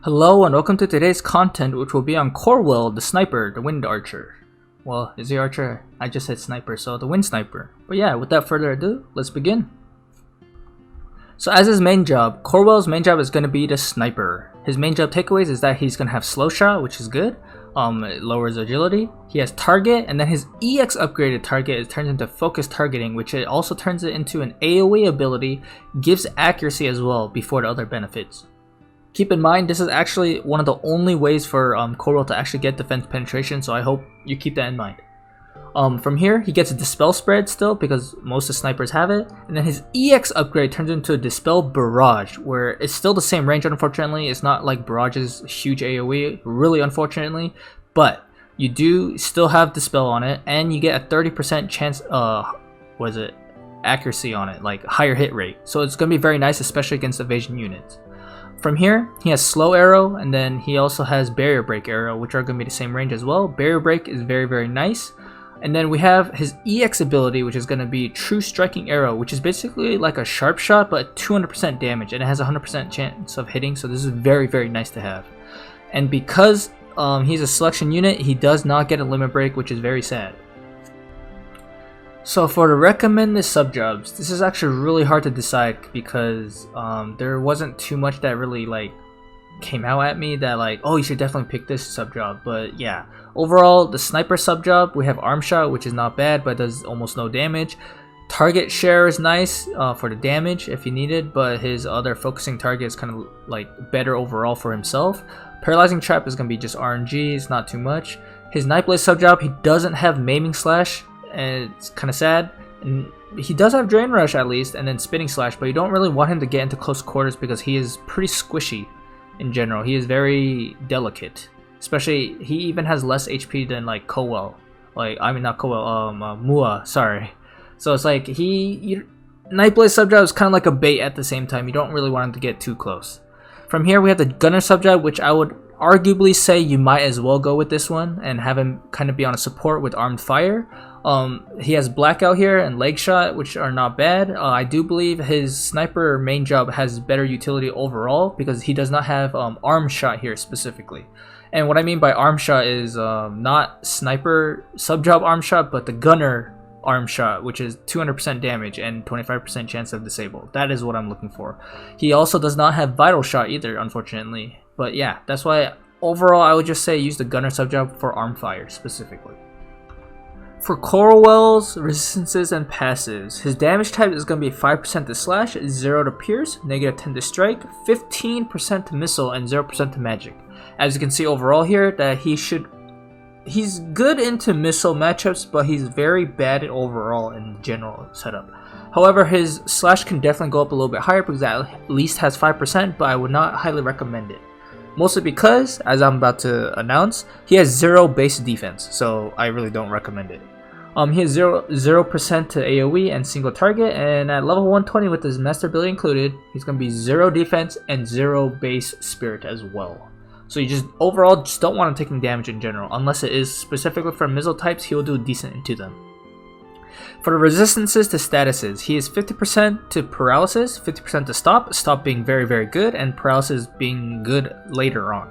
Hello and welcome to today's content, which will be on Corwell, the sniper, the wind archer. Well, is the archer? I just said sniper, so the wind sniper. But yeah, without further ado, let's begin. So as his main job, Corwell's main job is going to be the sniper. His main job takeaways is that he's going to have slow shot, which is good. It lowers agility. He has target, and then his EX upgraded target is turned into focus targeting, which it also turns it into an AoE ability, gives accuracy as well before the other benefits. Keep in mind, this is actually one of the only ways for Corwell to actually get defense penetration, so I hope you keep that in mind. From here, he gets a Dispel spread still, because most of the snipers have it, and then his EX upgrade turns into a Dispel Barrage, where it's still the same range unfortunately. It's not like Barrage's huge AoE, really unfortunately, but you do still have Dispel on it, and you get a 30% chance, accuracy on it, like higher hit rate. So it's going to be very nice, especially against evasion units. From here, he has Slow Arrow, and then he also has Barrier Break Arrow, which are going to be the same range as well. Barrier Break is very nice. And then we have his EX ability, which is going to be True Striking Arrow, which is basically like a sharp shot, but 200% damage, and it has a 100% chance of hitting, so this is very nice to have. And because he's a selection unit, he does not get a limit break, which is very sad. So for the recommended subjobs, this is actually really hard to decide because there wasn't too much that really came out at me that oh, you should definitely pick this subjob. But yeah, overall the sniper subjob, we have arm shot, which is not bad but does almost no damage. Target share is nice for the damage if you need it, but his other focusing target is kind of better overall for himself. Paralyzing trap is going to be just RNG, it's not too much. His Nightblade subjob, he doesn't have maiming slash, and it's kind of sad. And he does have Drain Rush at least, and then Spinning Slash, but you don't really want him to get into close quarters because he is pretty squishy in general. He is very delicate, especially he even has less HP than Corwell. Not Corwell, Mua, sorry. So it's Nightblade subjob is kind of like a bait at the same time. You don't really want him to get too close. From here we have the Gunner subjob, which I would arguably say you might as well go with this one and have him kind of be on a support with armed fire. He has Blackout here and Leg Shot, which are not bad. I do believe his sniper main job has better utility overall because he does not have arm shot here specifically. And what I mean by arm shot is not sniper subjob arm shot, but the gunner arm shot, which is 200% damage and 25% chance of disable. That is what I'm looking for. He also does not have vital shot either, unfortunately. But yeah, that's why overall I would just say use the gunner subjob for arm fire specifically. For Corwell's resistances and passives, his damage type is going to be 5% to slash, 0 to pierce, -10 to strike, 15% to missile, and 0% to magic. As you can see overall here, that he's good into missile matchups, but he's very bad overall in the general setup. However, his slash can definitely go up a little bit higher because that at least has 5%, but I would not highly recommend it. Mostly because, as I'm about to announce, he has 0 base defense, so I really don't recommend it. He has 0% to AoE and single target, and at level 120 with his master ability included, he's going to be 0 defense and 0 base spirit as well. So you just overall just don't want him taking damage in general, unless it is specifically for missile types. He will do decent into them. For the resistances to statuses, he is 50% to paralysis, 50% to stop being very good, and paralysis being good later on.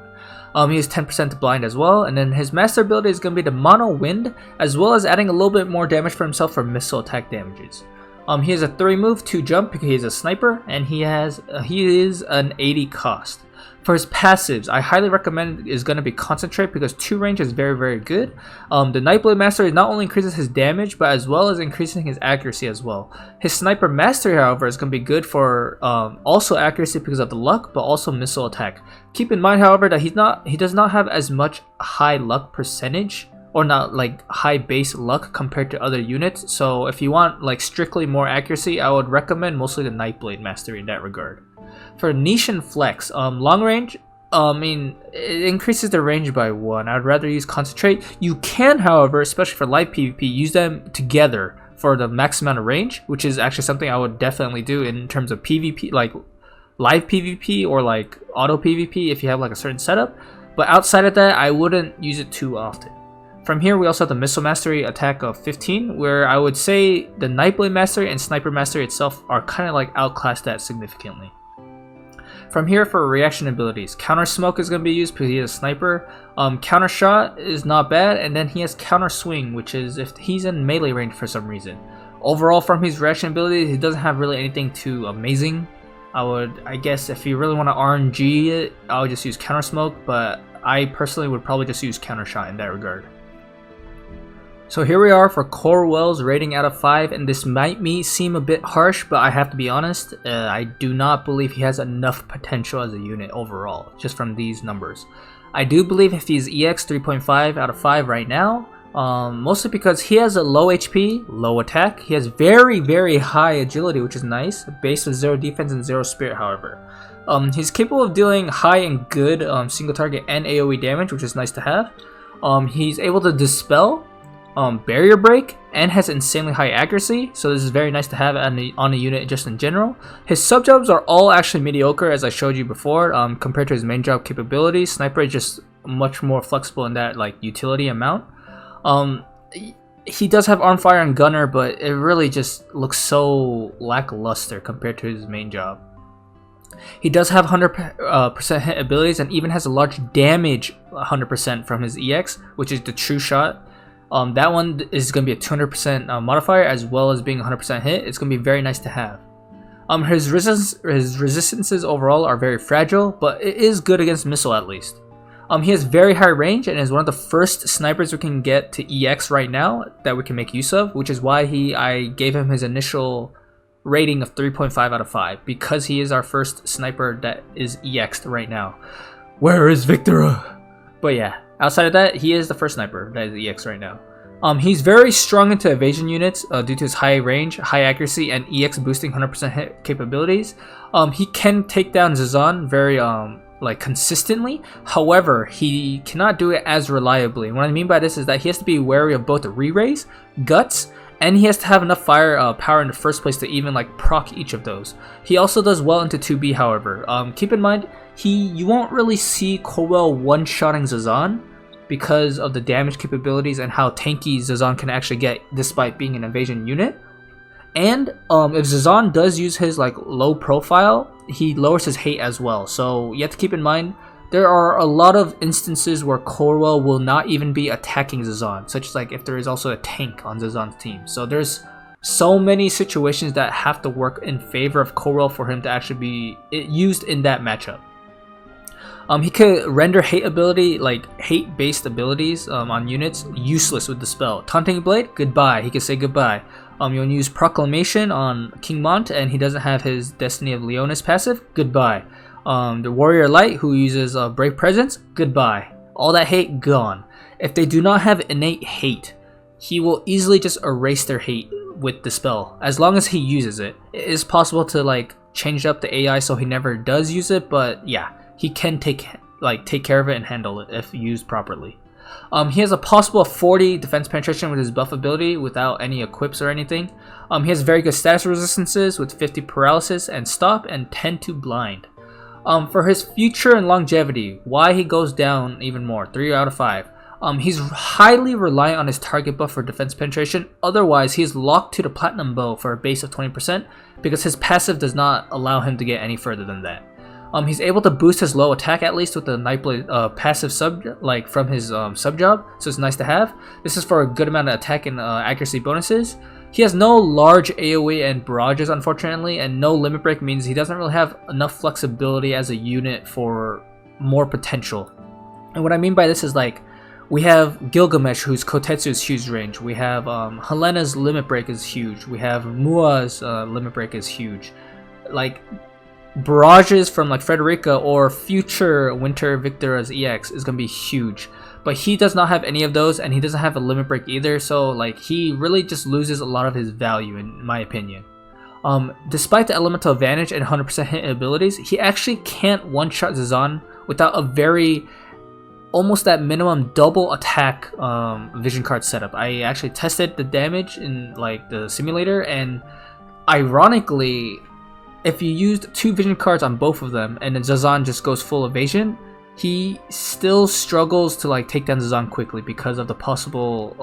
He is 10% to blind as well, and then his master ability is going to be the mono wind, as well as adding a little bit more damage for himself for missile attack damages. He has a 3 move, 2 jump because he's a sniper, and he is an 80 cost. For his passives, I highly recommend is going to be Concentrate because 2 range is very good. The Nightblade Mastery not only increases his damage, but as well as increasing his accuracy as well. His Sniper Mastery, however, is going to be good for also accuracy because of the luck, but also missile attack. Keep in mind, however, that he does not have as much high luck percentage, or not high base luck compared to other units. So if you want strictly more accuracy, I would recommend mostly the Nightblade Mastery in that regard. For niche and flex, long range, it increases the range by 1. I'd rather use Concentrate. You can, however, especially for live PvP, use them together for the max amount of range, which is actually something I would definitely do in terms of PvP, live PvP or auto PvP if you have a certain setup. But outside of that, I wouldn't use it too often. From here, we also have the Missile Mastery attack of 15, where I would say the Nightblade Mastery and Sniper Mastery itself are kind of outclassed that significantly. From here, for reaction abilities, counter smoke is going to be used because he is a sniper. Counter shot is not bad, and then he has counter swing, which is if he's in melee range for some reason. Overall, from his reaction abilities, he doesn't have really anything too amazing. I guess if you really want to RNG it, I would just use counter smoke, but I personally would probably just use counter shot in that regard. So here we are for Corwell's rating out of 5, and this might seem a bit harsh, but I have to be honest, I do not believe he has enough potential as a unit overall, just from these numbers. I do believe if he's EX 3.5 out of 5 right now, mostly because he has a low HP, low attack, he has very high agility, which is nice, based with 0 defense and 0 spirit however. He's capable of dealing high and good single target and AoE damage, which is nice to have. He's able to dispel, barrier break, and has insanely high accuracy, so this is very nice to have on a unit just in general. His sub-jobs are all actually mediocre, as I showed you before, compared to his main job capabilities. Sniper is just much more flexible in that like utility amount. He does have arm fire and gunner, but it really just looks so lackluster compared to his main job. He does have 100% hit abilities and even has a large damage 100% from his EX, which is the true shot. That one is going to be a 200% modifier as well as being 100% hit. It's going to be very nice to have. His resistances overall are very fragile, but it is good against missile at least. He has very high range and is one of the first snipers we can get to EX right now that we can make use of, which is why I gave him his initial rating of 3.5 out of 5, because he is our first sniper that is EX'd right now. Where is Victora? But yeah, outside of that, he is the first sniper that is EX right now. He's very strong into evasion units due to his high range, high accuracy, and EX boosting 100% hit capabilities. He can take down Zazan very consistently. However, he cannot do it as reliably. And what I mean by this is that he has to be wary of both the re-raise, guts, and he has to have enough fire power in the first place to even proc each of those. He also does well into 2B however. Keep in mind, you won't really see Corwell one-shotting Zazan because of the damage capabilities and how tanky Zazan can actually get despite being an evasion unit. And if Zazan does use his low profile, he lowers his hate as well. So you have to keep in mind, there are a lot of instances where Corwell will not even be attacking Zazan, such as if there is also a tank on Zazan's team. So there's so many situations that have to work in favor of Corwell for him to actually be used in that matchup. He could render hate ability, hate-based abilities on units, useless with the spell. Taunting Blade, goodbye. He can say goodbye. You'll use Proclamation on King Mont, and he doesn't have his Destiny of Leonis passive, goodbye. The Warrior Light, who uses Brave Presence, goodbye. All that hate, gone. If they do not have innate hate, he will easily just erase their hate with the spell, as long as he uses it. It is possible to change up the AI so he never does use it, but yeah. He can take care of it and handle it if used properly. He has a possible 40 defense penetration with his buff ability without any equips or anything. He has very good status resistances with 50 paralysis and stop and 10 to blind. For his future and longevity, why he goes down even more, 3 out of 5. He's highly reliant on his target buff for defense penetration, otherwise he is locked to the platinum bow for a base of 20% because his passive does not allow him to get any further than that. He's able to boost his low attack at least with the Nightblade passive from his sub job, so it's nice to have. This is for a good amount of attack and accuracy bonuses. He has no large AoE and barrages unfortunately, and no limit break means he doesn't really have enough flexibility as a unit for more potential. And what I mean by this is we have Gilgamesh, whose Kotetsu's huge range. We have Helena's limit break is huge. We have Mua's limit break is huge. Barrages from Frederica or future Winter Victora's EX is going to be huge, but he does not have any of those, and he doesn't have a limit break either, so he really just loses a lot of his value in my opinion. Despite the elemental advantage and 100% hit abilities, he actually can't one-shot Zazan without a very almost that minimum double attack vision card setup. I actually tested the damage in the simulator, and ironically, if you used 2 vision cards on both of them and then Zazan just goes full evasion, he still struggles to take down Zazan quickly because of the possible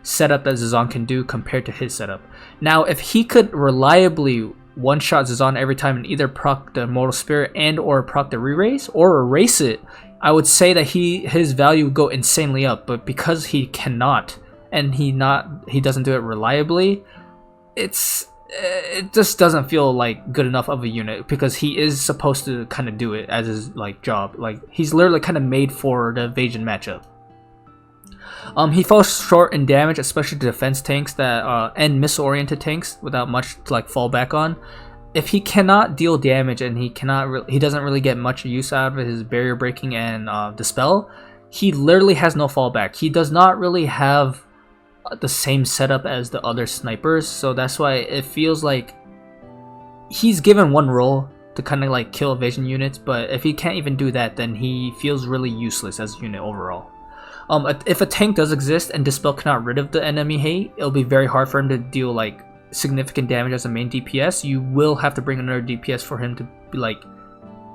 setup that Zazan can do compared to his setup. Now, if he could reliably one-shot Zazan every time and either proc the Mortal Spirit and or proc the re-raise or erase it, I would say that his value would go insanely up. But because he cannot, and he doesn't do it reliably, it just doesn't feel like good enough of a unit, because he is supposed to kind of do it as his like job. Like, he's literally kind of made for the evasion matchup. He falls short in damage, especially to defense tanks that and missile-oriented tanks without much to like fall back on. If he cannot deal damage and he doesn't really get much use out of his barrier breaking and dispel, he literally has no fallback. He does not really have the same setup as the other snipers, so that's why it feels like he's given one role to kind of like kill evasion units, but if he can't even do that, then he feels really useless as a unit overall. If a tank does exist and Dispel cannot rid of the enemy hate, it'll be very hard for him to deal like significant damage as a main DPS. You will have to bring another DPS for him to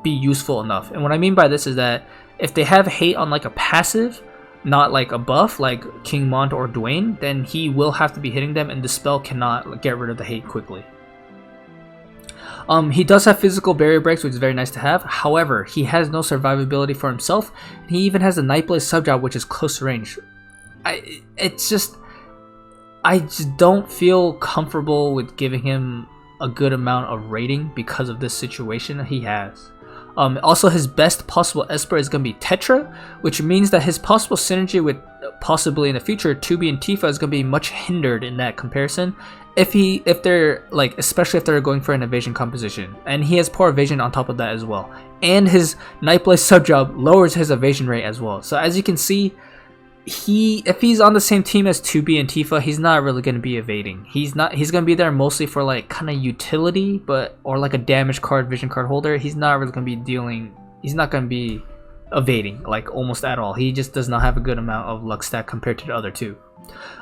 be useful enough. And what I mean by this is that if they have hate on like a passive, not like a buff like King Mont or Dwayne, then he will have to be hitting them, and Dispel cannot get rid of the hate quickly. He does have physical barrier breaks, which is very nice to have. However, he has no survivability for himself, and he even has a Nightblaze subjob, which is close range. I just don't feel comfortable with giving him a good amount of rating because of this situation he has. Also, his best possible Esper is going to be Tetra, which means that his possible synergy with possibly in the future Tubi and Tifa is going to be much hindered in that comparison. If they're like, especially if they're going for an evasion composition, and he has poor evasion on top of that as well, and his Nightblaze subjob lowers his evasion rate as well. So as you can see, if he's on the same team as 2B and Tifa, he's not really going to be evading. He's going to be there mostly for like kind of utility, or like a damage card, vision card holder. He's not really going to be he's not going to be evading like almost at all. He just does not have a good amount of luck stack compared to the other two.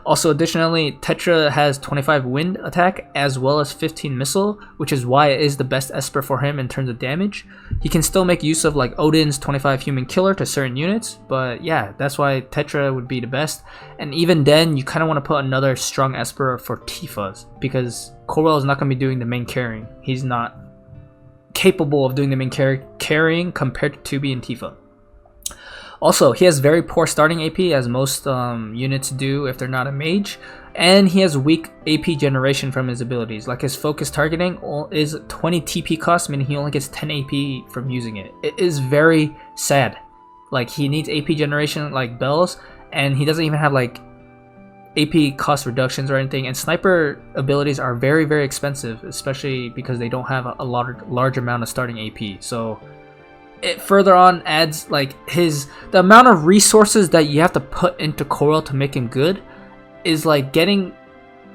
Also, additionally, Tetra has 25 wind attack as well as 15 missile, which is why it is the best Esper for him in terms of damage. He can still make use of like Odin's 25 human killer to certain units, but yeah, that's why Tetra would be the best. And even then, you kind of want to put another strong Esper for Tifa's, because Corwell is not going to be doing the main carrying. He's not capable of doing the main carrying compared to 2B and Tifa. Also, he has very poor starting AP, as most units do if they're not a mage, and he has weak AP generation from his abilities. Like, his focus targeting is 20 TP cost, meaning he only gets 10 AP from using it. It is very sad. Like, he needs AP generation like bells, and he doesn't even have like AP cost reductions or anything. And sniper abilities are very, very expensive, especially because they don't have a large amount of starting AP. So it further on adds like the amount of resources that you have to put into Corwell to make him good is like getting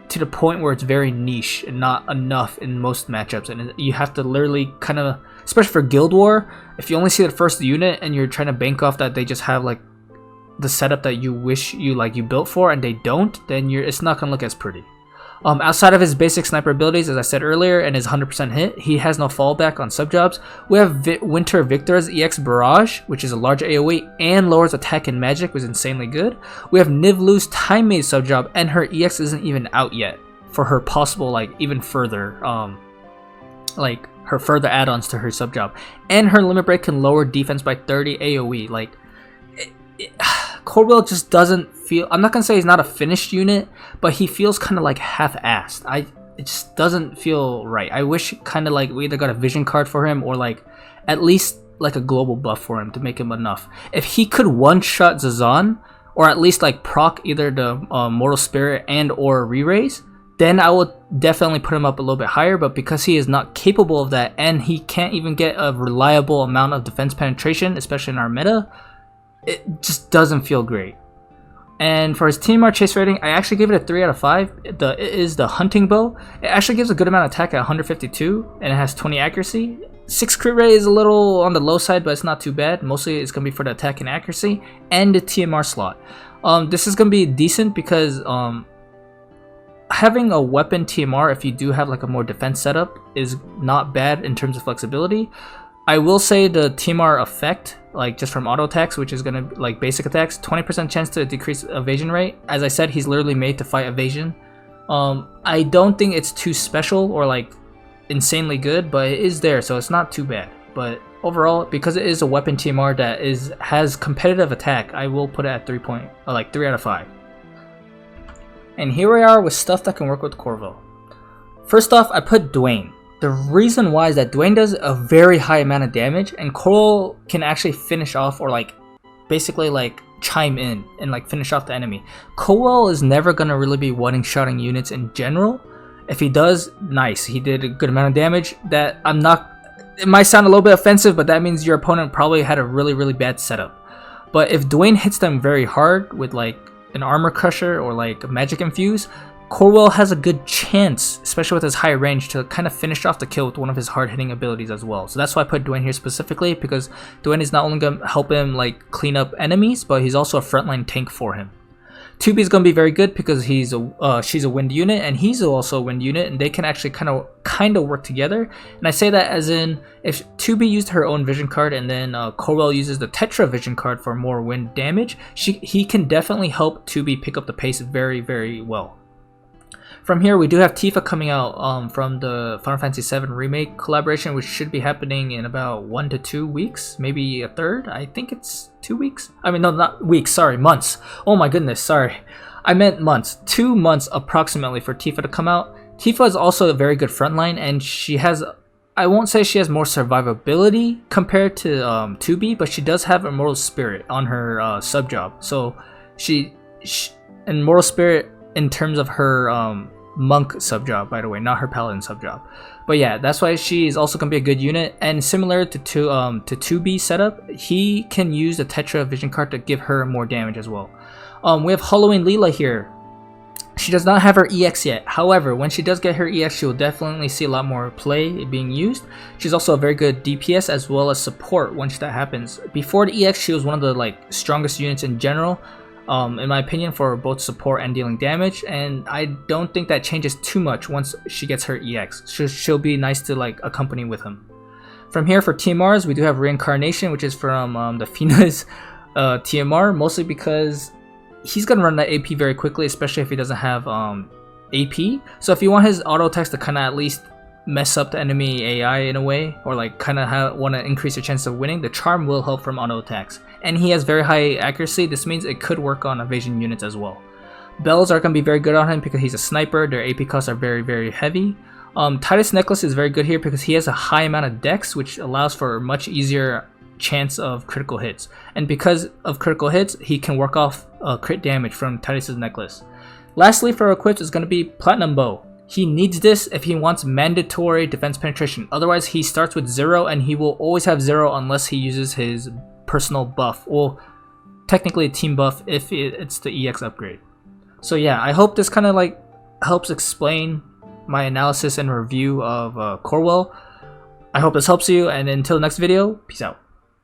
to the point where it's very niche and not enough in most matchups, and you have to literally kind of, especially for Guild War, if you only see the first unit and you're trying to bank off that they just have like the setup that you wish you built for, and they don't, then it's not gonna look as pretty. Outside of his basic sniper abilities, as I said earlier, and his 100% hit, he has no fallback on subjobs. We have Winter Victor's EX Barrage, which is a large AoE and lowers attack and magic, which is insanely good. We have Nivlu's Time Maid subjob, and her EX isn't even out yet for her possible even further her further add-ons to her subjob. And her Limit Break can lower defense by 30 AoE. Corwell just doesn't feel, I'm not gonna say he's not a finished unit, but he feels kind of like half-assed. It just doesn't feel right. I wish kind of we either got a vision card for him, or at least a global buff for him to make him enough. If he could one-shot Zazan, or at least proc either the Mortal Spirit and or re-raise, then I would definitely put him up a little bit higher. But because he is not capable of that, and he can't even get a reliable amount of defense penetration, especially in our meta, it just doesn't feel great. And for his TMR chase rating, I actually give it a 3 out of 5. It is the hunting bow. It actually gives a good amount of attack at 152, and it has 20 accuracy. 6 crit rate is a little on the low side, but it's not too bad. Mostly it's going to be for the attack and accuracy, and the TMR slot. This is going to be decent because having a weapon TMR, if you do have a more defense setup, is not bad in terms of flexibility. I will say the TMR effect, just from auto attacks, which is gonna basic attacks, 20% chance to decrease evasion rate. As I said, he's literally made to fight evasion. I don't think it's too special, or insanely good, but it is there, so it's not too bad. But overall, because it is a weapon TMR that has competitive attack, I will put it at 3 out of 5. And here we are with stuff that can work with Corwell. First off, I put Dwayne. The reason why is that Dwayne does a very high amount of damage, and Corwell can actually finish off, or like basically like chime in and like finish off the enemy. Corwell is never gonna really be one-shotting units in general. If he does, nice, he did a good amount of damage. That it might sound a little bit offensive, but that means your opponent probably had a really bad setup. But if Dwayne hits them very hard with like an armor crusher or like a magic infuse, Corwell has a good chance, especially with his high range, to kind of finish off the kill with one of his hard-hitting abilities as well. So that's why I put Dwayne here specifically, because Dwayne is not only going to help him like clean up enemies, but he's also a frontline tank for him. 2B is going to be very good because she's a wind unit, and he's also a wind unit, and they can actually kind of work together. And I say that as in, if 2B used her own vision card and then Corwell uses the Tetra vision card for more wind damage, he can definitely help 2B pick up the pace very well. From here, we do have Tifa coming out from the Final Fantasy VII Remake collaboration, which should be happening in about 1 to 2 weeks, maybe a third. I think it's 2 weeks. I mean, no, not weeks, sorry, months. Oh my goodness, sorry. I meant months. 2 months approximately for Tifa to come out. Tifa is also a very good frontline, and she has, I won't say she has more survivability compared to 2B, but she does have Immortal Spirit on her sub-job. So she Immortal Spirit in terms of her monk sub-job, by the way, not her paladin sub-job. But yeah, that's why she is also going to be a good unit. And similar to 2B setup, he can use the Tetra vision card to give her more damage as well. We have Halloween Leela here. She does not have her EX yet. However, when she does get her EX, she will definitely see a lot more play being used. She's also a very good DPS as well as support once that happens. Before the EX, she was one of the like strongest units in general, in my opinion, for both support and dealing damage, and I don't think that changes too much once she gets her EX. She'll be nice to like accompany with him. From here for TMRs, we do have Reincarnation, which is from the Fina's TMR, mostly because he's gonna run that AP very quickly, especially if he doesn't have AP. So if you want his auto attacks to kind of at least mess up the enemy AI in a way, or like kind of want to increase your chance of winning, the charm will help from auto attacks. And he has very high accuracy. This means it could work on evasion units as well. Bells are going to be very good on him because he's a sniper. Their AP costs are very heavy. Titus Necklace is very good here because he has a high amount of dex, which allows for a much easier chance of critical hits. And because of critical hits, he can work off crit damage from Titus's Necklace. Lastly, for equips is going to be Platinum Bow. He needs this if he wants mandatory defense penetration. Otherwise, he starts with 0, and he will always have 0 unless he uses his personal buff, or technically a team buff if it's the EX upgrade. So yeah, I hope this kind of like helps explain my analysis and review of Corwell. I hope this helps you, and until the next video, peace out.